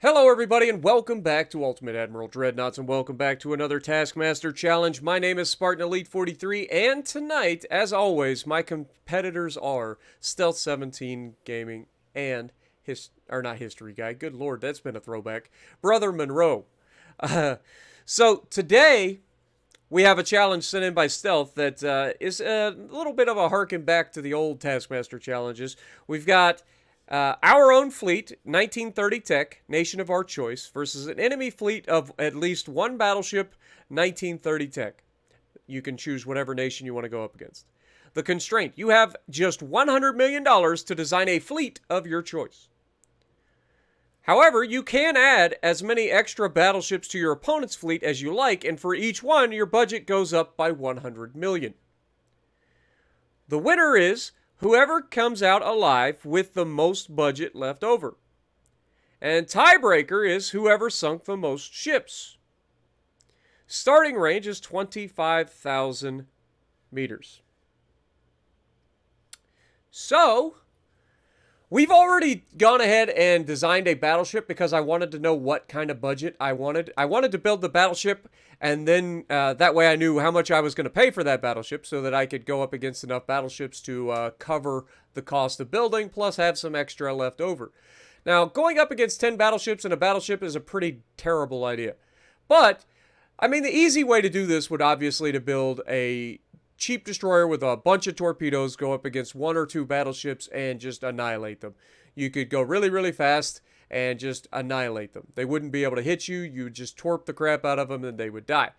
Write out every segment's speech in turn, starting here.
Hello everybody and welcome back to Ultimate Admiral Dreadnoughts and welcome back to another Taskmaster challenge. My name is Spartan Elite 43 and tonight, as always, my competitors are Stealth 17 Gaming and not History Guy. Good lord, that's been a throwback. Brother Monroe. So today we have a challenge sent in by Stealth that is a little bit of a harken back to the old Taskmaster challenges. We've got our own fleet, 1930 tech, nation of our choice, versus an enemy fleet of at least one battleship, 1930 tech. You can choose whatever nation you want to go up against. The constraint, you have just $100 million to design a fleet of your choice. However, you can add as many extra battleships to your opponent's fleet as you like, and for each one, your budget goes up by $100 million. The winner is whoever comes out alive with the most budget left over. And tiebreaker is whoever sunk the most ships. Starting range is 25,000 meters. So, we've already gone ahead and designed a battleship because I wanted to know what kind of budget I wanted. I wanted to build the battleship, and then that way I knew how much I was going to pay for that battleship so that I could go up against enough battleships to cover the cost of building, plus have some extra left over. Now, going up against 10 battleships in a battleship is a pretty terrible idea. But, I mean, the easy way to do this would obviously to build a cheap destroyer with a bunch of torpedoes, go up against one or two battleships and just annihilate them. You could go really, really fast and just annihilate them. They wouldn't be able to hit you. You would just torp the crap out of them and they would die.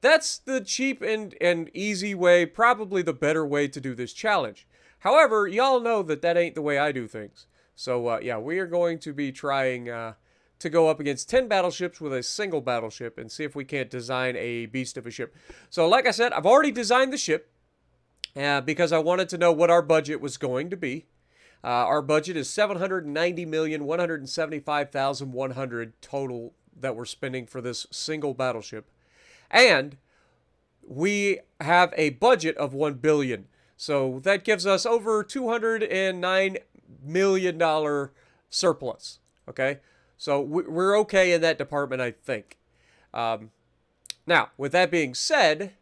That's the cheap and easy way, probably the better way to do this challenge. However, y'all know that that ain't the way I do things. So, yeah, we are going to be trying to go up against 10 battleships with a single battleship and see if we can't design a beast of a ship. So, like I said, I've already designed the ship because I wanted to know what our budget was going to be. Our budget is $790,175,100 total that we're spending for this single battleship. And we have a budget of $1 billion. So that gives us over $209 million surplus. Okay? So we're okay in that department, I think. Now, with that being said,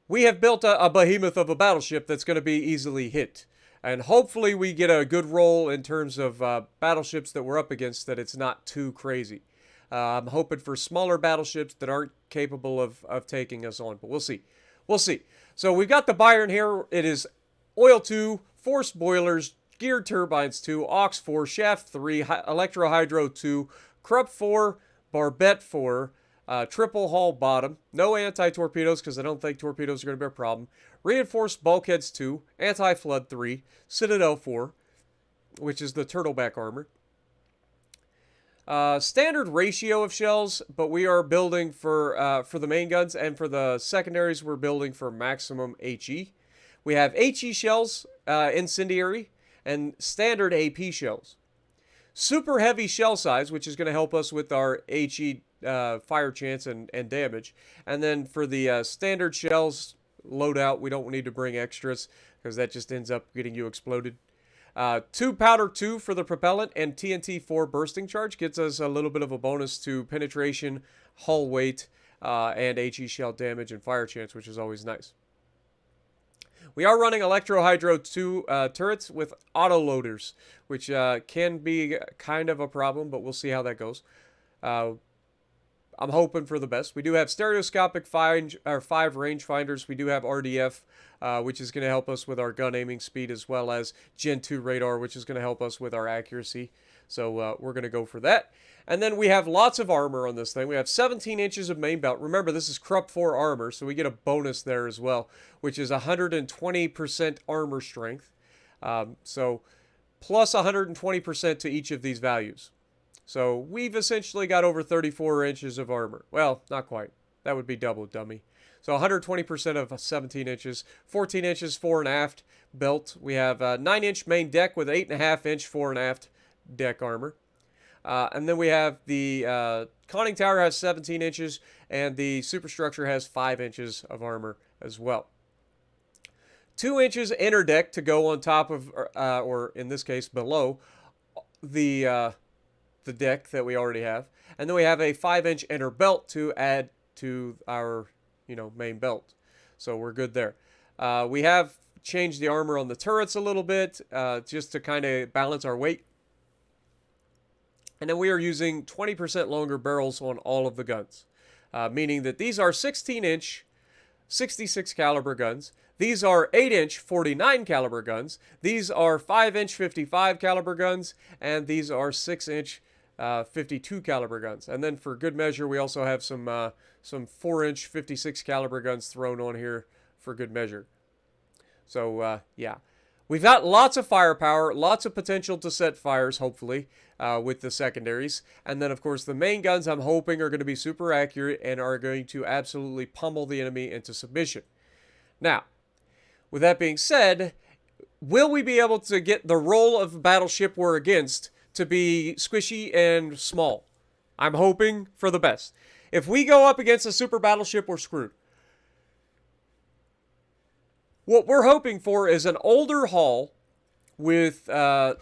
we have built a behemoth of a battleship that's going to be easily hit. And hopefully we get a good roll in terms of battleships that we're up against, that it's not too crazy. I'm hoping for smaller battleships that aren't capable of taking us on, but we'll see. We'll see. So we've got the Bayern here. It is oil 2, forced boilers, geared turbines 2, aux 4, shaft 3, electro hydro 2, Krupp 4, barbette 4, triple hull bottom, no anti-torpedoes because I don't think torpedoes are going to be a problem, reinforced bulkheads 2, anti-flood 3, citadel 4, which is the turtleback armor. Standard ratio of shells, but we are building for the main guns, and for the secondaries we're building for maximum HE. We have HE shells, incendiary, and standard AP shells. Super heavy shell size, which is going to help us with our HE fire chance and damage. And then for the standard shells loadout, we don't need to bring extras because that just ends up getting you exploded. 2 powder 2 for the propellant, and TNT 4 bursting charge gets us a little bit of a bonus to penetration, hull weight, and HE shell damage and fire chance, which is always nice. We are running Electro Hydro 2 turrets with autoloaders, which can be kind of a problem, but we'll see how that goes. I'm hoping for the best. We do have stereoscopic 5 rangefinders. We do have RDF, which is going to help us with our gun aiming speed, as well as Gen 2 radar, which is going to help us with our accuracy. So we're going to go for that. And then we have lots of armor on this thing. We have 17 inches of main belt. Remember, this is Krupp 4 armor, so we get a bonus there as well, which is 120% armor strength. So plus 120% to each of these values. So we've essentially got over 34 inches of armor. Well, not quite. That would be double, dummy. So 120% of 17 inches, 14 inches fore and aft belt. We have a 9-inch main deck with 8.5-inch fore and aft deck armor. And then we have the conning tower has 17 inches, and the superstructure has 5 inches of armor as well. 2 inches inner deck to go on top of, or in this case below, the the deck that we already have. And then we have a 5-inch inner belt to add to our, main belt. So we're good there. We have changed the armor on the turrets a little bit, just to kind of balance our weight. And then we are using 20% longer barrels on all of the guns, meaning that these are 16-inch 66 caliber guns. These are 8-inch 49 caliber guns. These are 5-inch 55 caliber guns, and these are 6-inch 52 caliber guns. And then for good measure, we also have some 4-inch 56 caliber guns thrown on here for good measure. So yeah, we've got lots of firepower, lots of potential to set fires, hopefully, with the secondaries. And then, of course, the main guns I'm hoping are going to be super accurate and are going to absolutely pummel the enemy into submission. Now, with that being said, will we be able to get the role of battleship we're against to be squishy and small? I'm hoping for the best. If we go up against a super battleship, we're screwed. What we're hoping for is an older hull with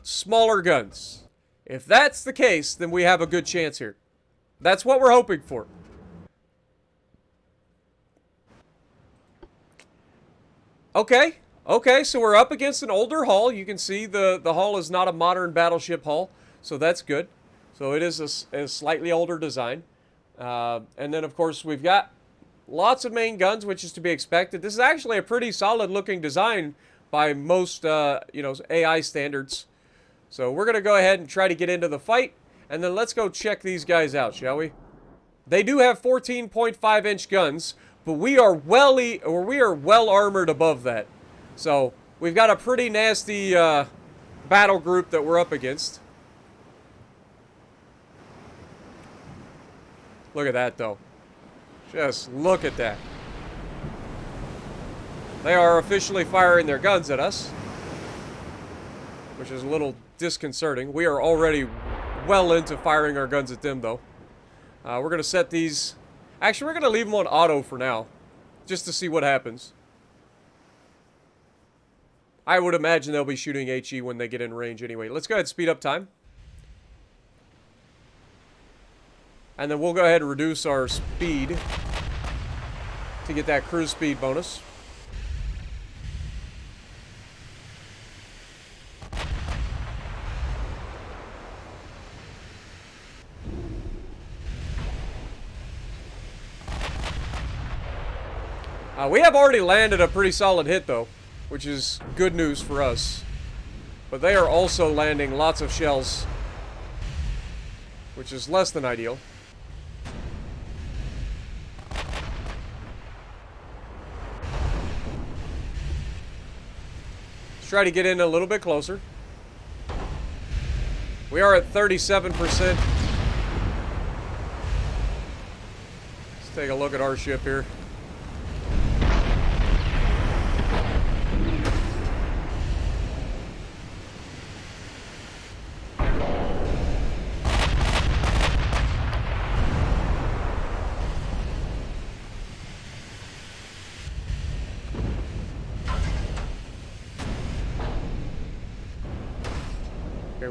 smaller guns. If that's the case, then we have a good chance here. That's what we're hoping for. Okay, so we're up against an older hull. You can see the hull is not a modern battleship hull, so that's good. So it is a slightly older design. And then, of course, we've got lots of main guns, which is to be expected. This is actually a pretty solid-looking design by most, AI standards. So we're going to go ahead and try to get into the fight, and then let's go check these guys out, shall we? They do have 14.5-inch guns, but we are well armored above that. So we've got a pretty nasty battle group that we're up against. Look at that, though. Just look at that. They are officially firing their guns at us, which is a little disconcerting. We are already well into firing our guns at them, though. We're going to set these... Actually, we're going to leave them on auto for now, just to see what happens. I would imagine they'll be shooting HE when they get in range anyway. Let's go ahead and speed up time. And then we'll go ahead and reduce our speed to get that cruise speed bonus. We have already landed a pretty solid hit, though, which is good news for us. But they are also landing lots of shells, which is less than ideal. Let's try to get in a little bit closer. We are at 37%. Let's take a look at our ship here.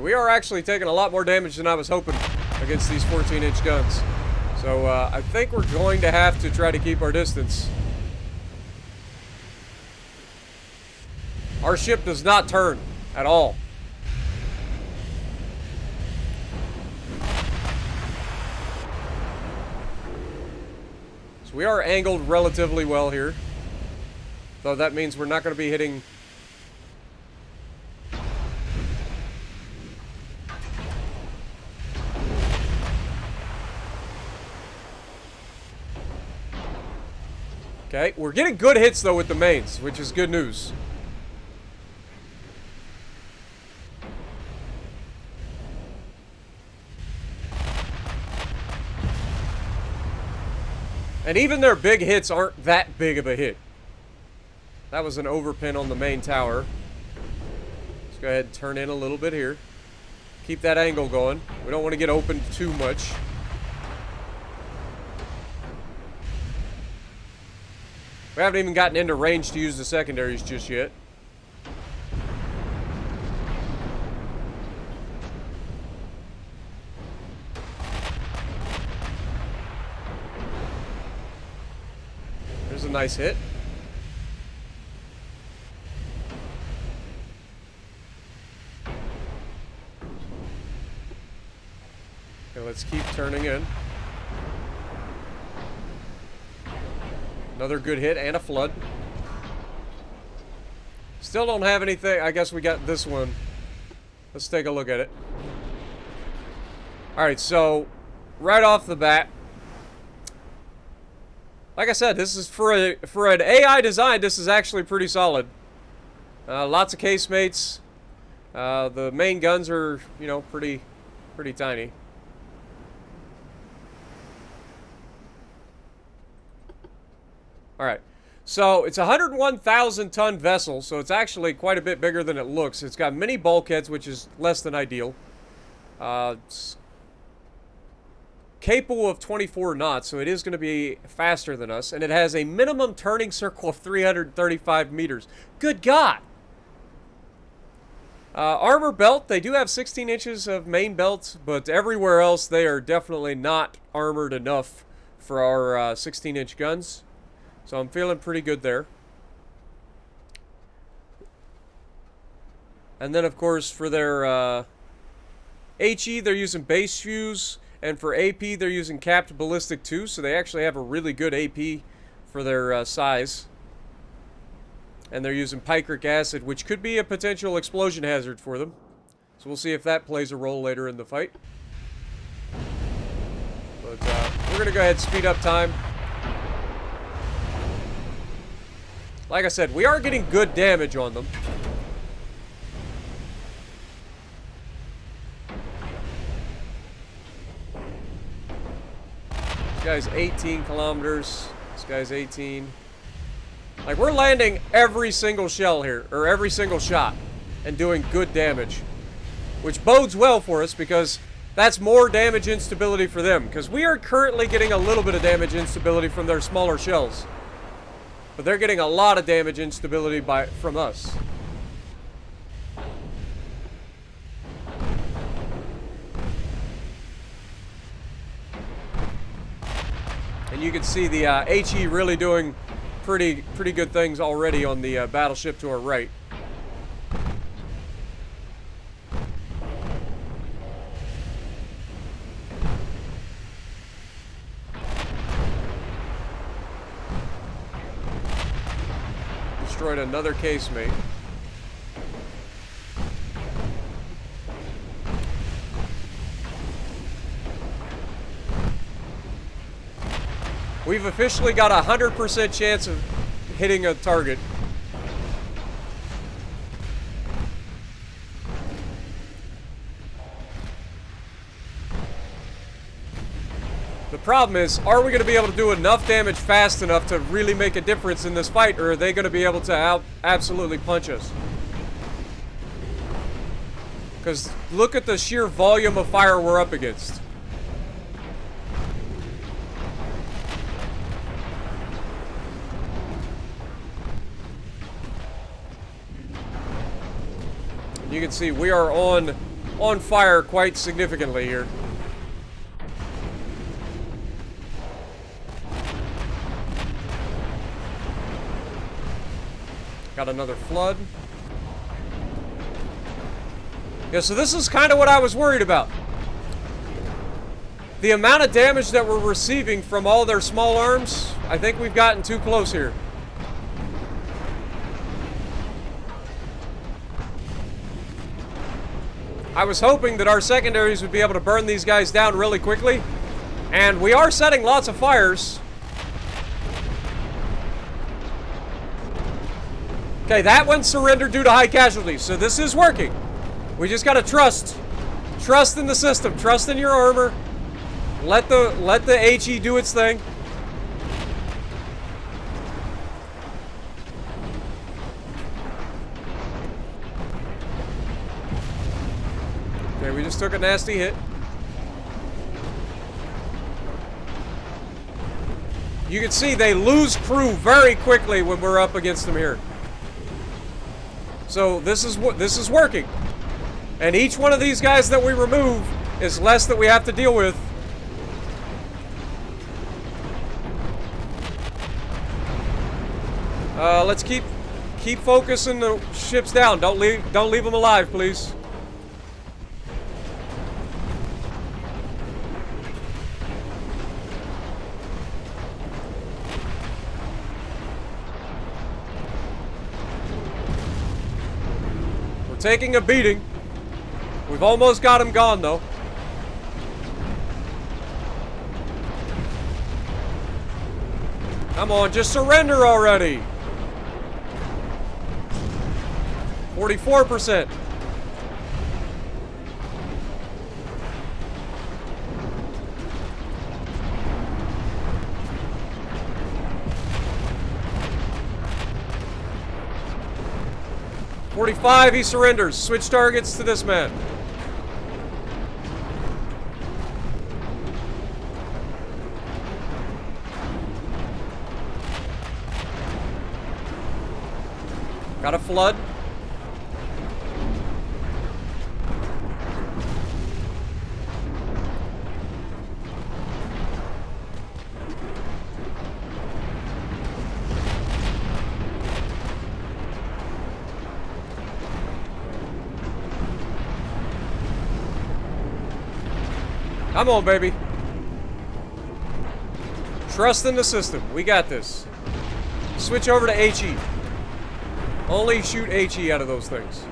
We are actually taking a lot more damage than I was hoping against these 14-inch guns. So I think we're going to have to try to keep our distance. Our ship does not turn at all. So we are angled relatively well here. Though that means we're not going to be hitting... Okay, we're getting good hits, though, with the mains, which is good news. And even their big hits aren't that big of a hit. That was an overpin on the main tower. Let's go ahead and turn in a little bit here. Keep that angle going. We don't want to get opened too much. We haven't even gotten into range to use the secondaries just yet. a nice hit. Okay, let's keep turning in. Another good hit and a flood. Still don't have anything. I guess we got this one. Let's take a look at it. Alright, so right off the bat, like I said, this is for an AI design, this is actually pretty solid. Lots of casemates. The main guns are, you know, pretty tiny. Alright, so it's a 101,000 ton vessel, so it's actually quite a bit bigger than it looks. It's got many bulkheads, which is less than ideal. It's capable of 24 knots, so it is going to be faster than us, and it has a minimum turning circle of 335 meters. Good God! Armor belt, they do have 16 inches of main belt, but everywhere else they are definitely not armored enough for our 16-inch guns. So I'm feeling pretty good there. And then, of course, for their HE, they're using base fuse. And for AP, they're using capped ballistic too. So they actually have a really good AP for their size. And they're using picric acid, which could be a potential explosion hazard for them. So we'll see if that plays a role later in the fight. But we're going to go ahead and speed up time. Like I said, we are getting good damage on them. This guy's 18 kilometers. This guy's 18. Like, we're landing every single shell here, or every single shot, and doing good damage. Which bodes well for us, because that's more damage instability for them. Because we are currently getting a little bit of damage instability from their smaller shells. But they're getting a lot of damage instability from us. And you can see the HE really doing pretty good things already on the battleship to our right. Destroyed another casemate. We've officially got a 100% chance of hitting a target. The problem is, are we going to be able to do enough damage fast enough to really make a difference in this fight, or are they going to be able to absolutely punch us? Because look at the sheer volume of fire we're up against. You can see we are on fire quite significantly here. Got another flood. Yeah, so this is kind of what I was worried about. The amount of damage that we're receiving from all their small arms, I think we've gotten too close here. I was hoping that our secondaries would be able to burn these guys down really quickly. And we are setting lots of fires. Okay, that one surrendered due to high casualties, so this is working. We just gotta trust. Trust in the system. Trust in your armor. Let the HE do its thing. Okay, we just took a nasty hit. You can see they lose crew very quickly when we're up against them here. So this is working. And each one of these guys that we remove is less that we have to deal with. Let's keep focusing the ships down. Don't leave them alive, please. We're taking a beating. We've almost got him gone, though. Come on, just surrender already. 44%. .45, he surrenders. Switch targets to this man. Got a flood. Come on, baby. Trust in the system. We got this. Switch over to HE. Only shoot HE out of those things.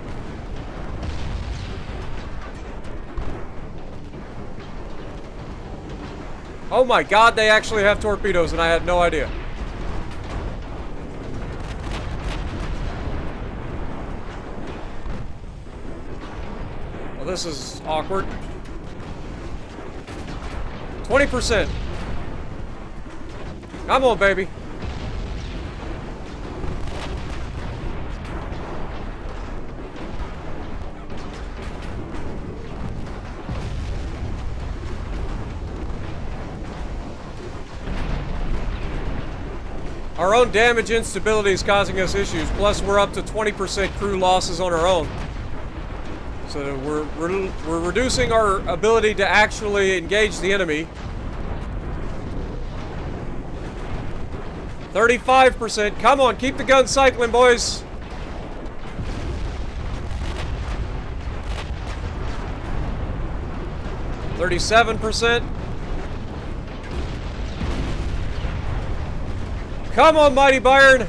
Oh my god, they actually have torpedoes and I had no idea. Well, this is awkward. 20%. Come on, baby. Our own damage instability is causing us issues, plus we're up to 20% crew losses on our own. So we're reducing our ability to actually engage the enemy. 35%. Come on, keep the gun cycling, boys. %. Come on, mighty Bayern.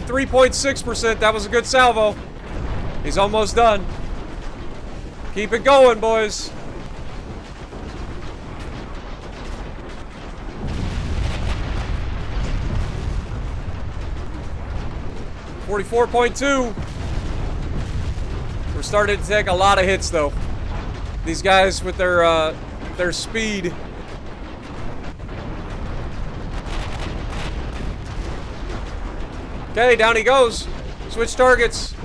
.6%. That was a good salvo. He's almost done. Keep it going, boys. .2. We're starting to take a lot of hits, though. These guys with their speed. Okay, down he goes. Switch targets.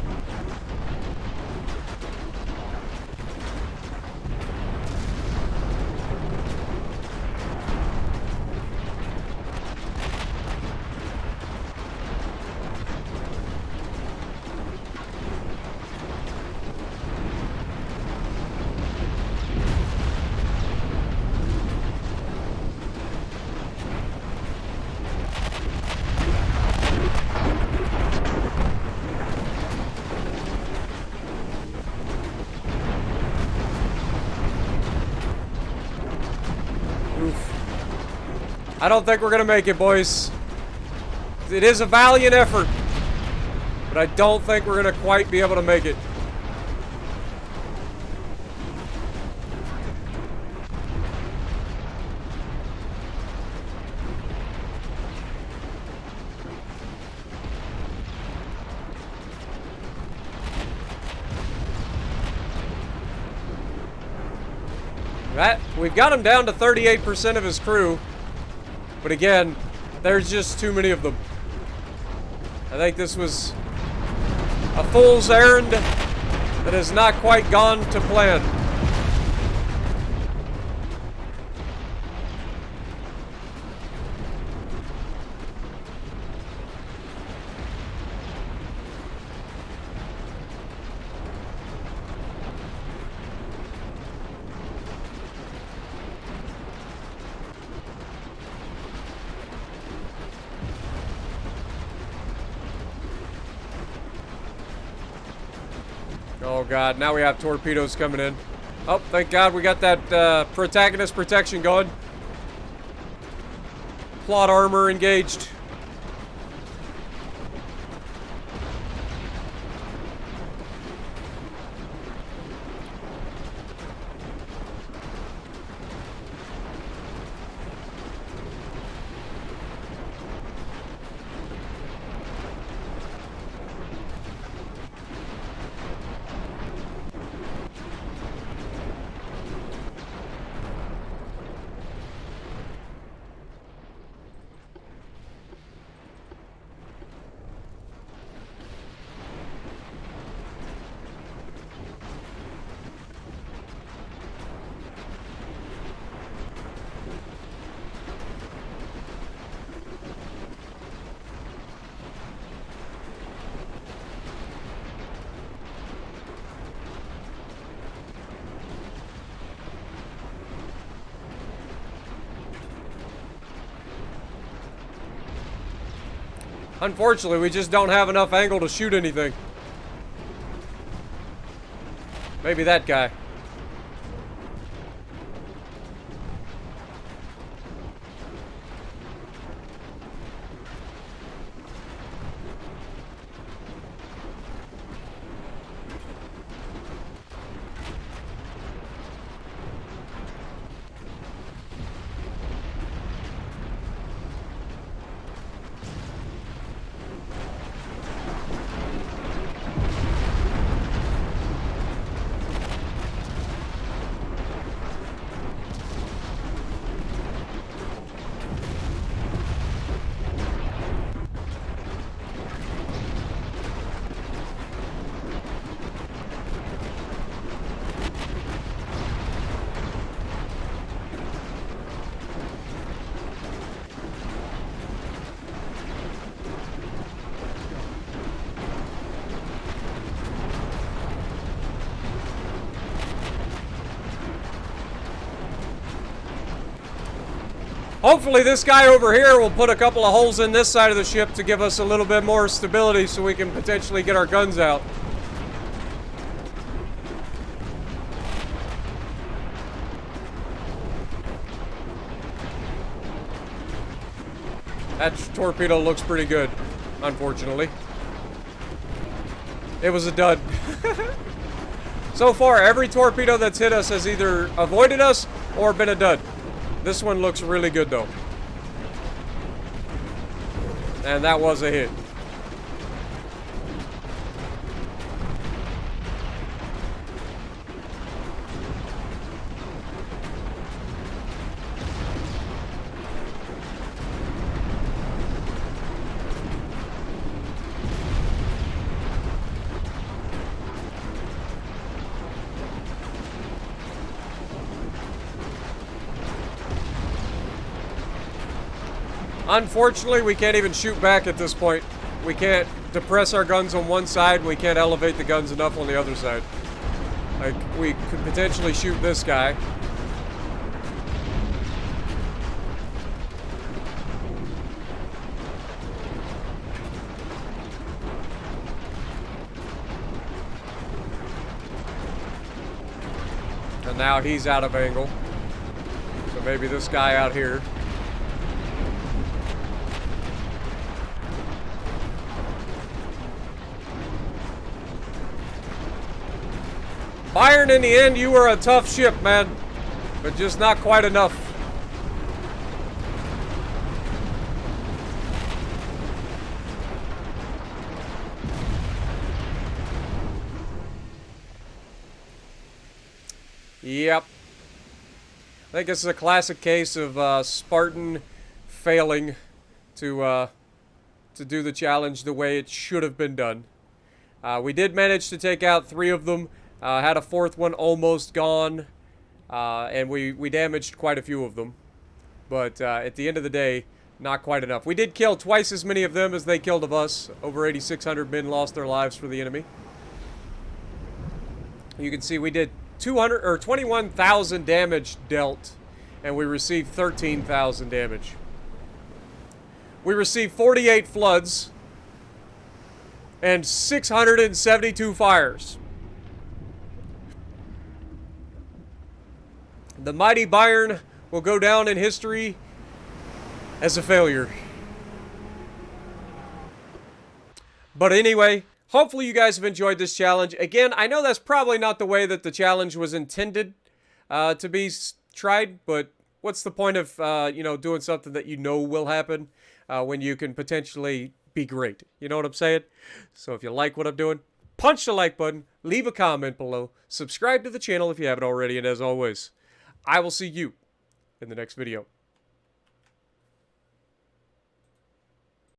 I don't think we're gonna make it, boys. It is a valiant effort, but I don't think we're gonna quite be able to make it. We've got him down to 38% of his crew. But again, there's just too many of them. I think this was a fool's errand that has not quite gone to plan. Oh god, now we have torpedoes coming in. Oh, thank god we got that protagonist protection going. Plot armor engaged. Unfortunately, we just don't have enough angle to shoot anything. Maybe that guy. Hopefully this guy over here will put a couple of holes in this side of the ship to give us a little bit more stability so we can potentially get our guns out. That torpedo looks pretty good, unfortunately. It was a dud. So far, every torpedo that's hit us has either avoided us or been a dud. This one looks really good, though. And that was a hit. Unfortunately, we can't even shoot back at this point. We can't depress our guns on one side. We can't elevate the guns enough on the other side. Like, we could potentially shoot this guy. And now he's out of angle. So maybe this guy out here. Bayern, in the end, you were a tough ship, man. But just not quite enough. Yep. I think this is a classic case of Spartan failing to do the challenge the way it should have been done. We did manage to take out 3 of them. Had a 4th one almost gone, and we damaged quite a few of them. But at the end of the day, not quite enough. We did kill twice as many of them as they killed of us. Over 8,600 men lost their lives for the enemy. You can see we did 21,000 damage dealt, and we received 13,000 damage. We received 48 floods and 672 fires. The mighty Bayern will go down in history as a failure. But anyway, hopefully you guys have enjoyed this challenge. Again, I know that's probably not the way that the challenge was intended to be tried, but what's the point of, doing something that you know will happen when you can potentially be great? You know what I'm saying? So if you like what I'm doing, punch the like button, leave a comment below, subscribe to the channel if you haven't already, and as always, I will see you in the next video.